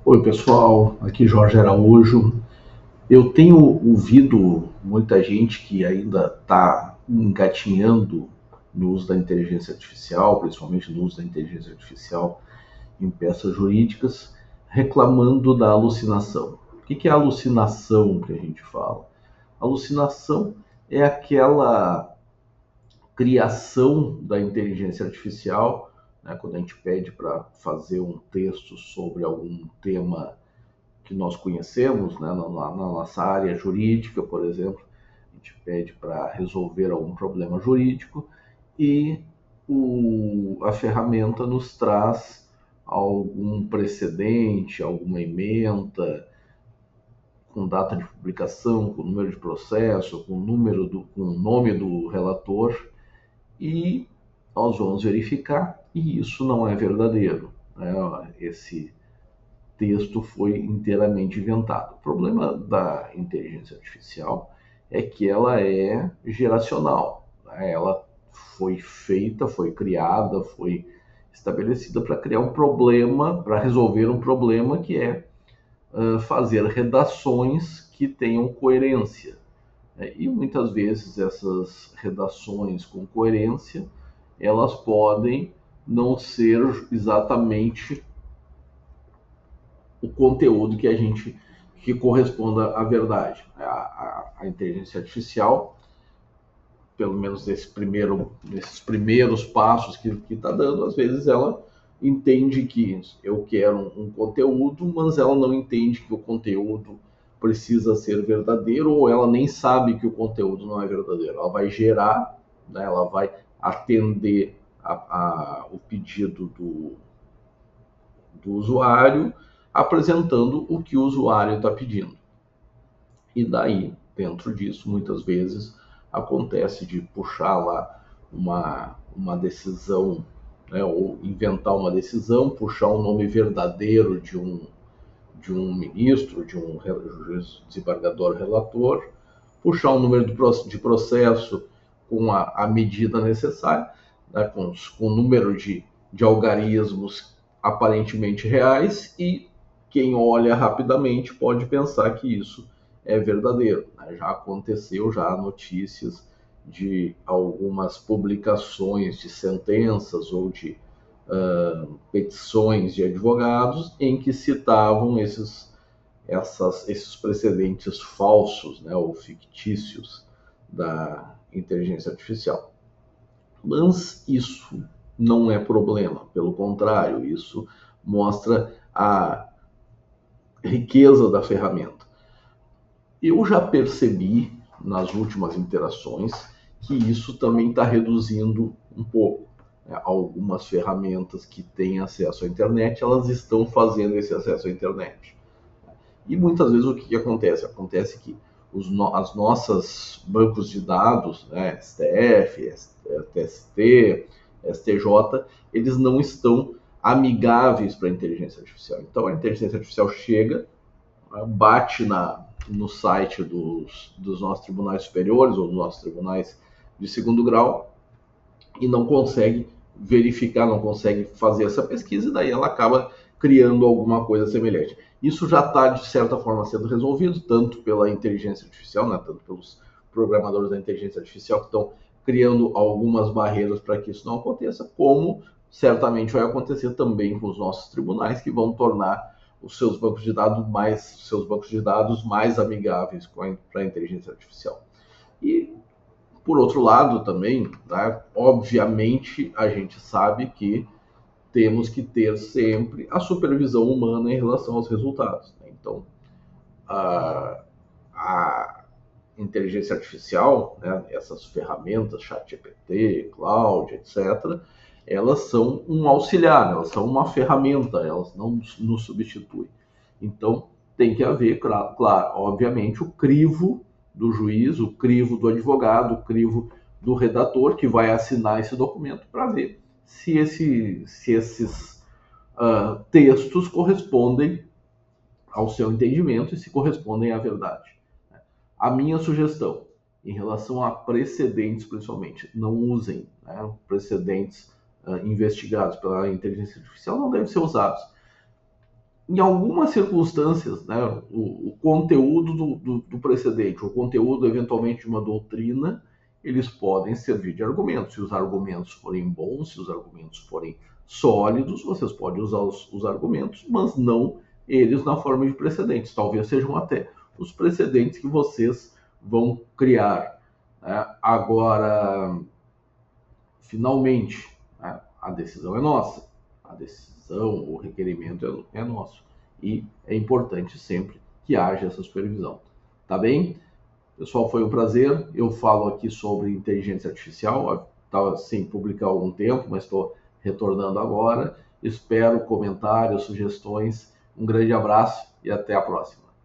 Oi, pessoal, aqui Jorge Araújo. Eu tenho ouvido muita gente que ainda está engatinhando no uso da inteligência artificial, principalmente no uso da inteligência artificial em peças jurídicas, reclamando da alucinação. O que é a alucinação que a gente fala? Alucinação é aquela criação da inteligência artificial, né, quando a gente pede para fazer um texto sobre algum tema que nós conhecemos, né, na nossa área jurídica, por exemplo, a gente pede para resolver algum problema jurídico e a ferramenta nos traz algum precedente, alguma ementa, com data de publicação, com número de processo, com o nome do relator, e nós vamos verificar, e isso não é verdadeiro, né? Esse texto foi inteiramente inventado. O problema da inteligência artificial é que ela é geracional, né? Ela foi feita, foi criada, foi estabelecida para criar um problema, para resolver um problema que é fazer redações que tenham coerência. E muitas vezes essas redações com coerência, elas podem não ser exatamente o conteúdo que corresponda à verdade. A inteligência artificial, pelo menos nesses primeiros passos que está dando, às vezes ela entende que eu quero um conteúdo, mas ela não entende que o conteúdo precisa ser verdadeiro, ou ela nem sabe que o conteúdo não é verdadeiro. Ela vai gerar, né, ela vai atender o pedido do usuário, apresentando o que o usuário está pedindo. E daí, dentro disso, muitas vezes acontece de puxar lá uma decisão, né, ou inventar uma decisão, puxar um nome verdadeiro de um ministro, de um desembargador relator, puxar um número de processo com a medida necessária, né, com o número de algarismos aparentemente reais, e quem olha rapidamente pode pensar que isso é verdadeiro. Né? Já aconteceu, já há notícias de algumas publicações de sentenças ou de petições de advogados em que citavam esses precedentes falsos, né, ou fictícios da inteligência artificial. Mas isso não é problema, pelo contrário, isso mostra a riqueza da ferramenta. Eu já percebi nas últimas interações que isso também está reduzindo um pouco. Algumas ferramentas que têm acesso à internet, elas estão fazendo esse acesso à internet. E muitas vezes o que acontece? Acontece que as nossas bancos de dados, né, STF, TST, STJ, eles não estão amigáveis para a inteligência artificial. Então a inteligência artificial chega, bate no site dos nossos tribunais superiores ou dos nossos tribunais de segundo grau e não consegue verificar, não consegue fazer essa pesquisa, e daí ela acaba criando alguma coisa semelhante. Isso já está, de certa forma, sendo resolvido, tanto pela inteligência artificial, né, tanto pelos programadores da inteligência artificial que estão criando algumas barreiras para que isso não aconteça, como certamente vai acontecer também com os nossos tribunais, que vão tornar os seus bancos de dados mais amigáveis para a inteligência artificial. E por outro lado também, né, obviamente a gente sabe que temos que ter sempre a supervisão humana em relação aos resultados. Né? Então, a inteligência artificial, né, essas ferramentas, ChatGPT, Cloud, etc., elas são um auxiliar, elas são uma ferramenta, elas não nos substituem. Então, tem que haver, claro, obviamente, o crivo do juiz, o crivo do advogado, o crivo do redator que vai assinar esse documento para ver se esses textos correspondem ao seu entendimento e se correspondem à verdade. A minha sugestão, em relação a precedentes principalmente, não usem, né, precedentes investigados pela inteligência artificial, não devem ser usados. em algumas circunstâncias, né, o conteúdo do precedente, o conteúdo eventualmente de uma doutrina, eles podem servir de argumentos. Se os argumentos forem bons, se os argumentos forem sólidos, vocês podem usar os argumentos, mas não eles na forma de precedentes. Talvez sejam até os precedentes que vocês vão criar. Né? Agora, finalmente, né, a decisão é nossa. A decisão, o requerimento é nosso. E é importante sempre que haja essa supervisão. Tá bem? Pessoal, foi um prazer. Eu falo aqui sobre inteligência artificial. Estava sem publicar há algum tempo, mas estou retornando agora. Espero comentários, sugestões. Um grande abraço e até a próxima.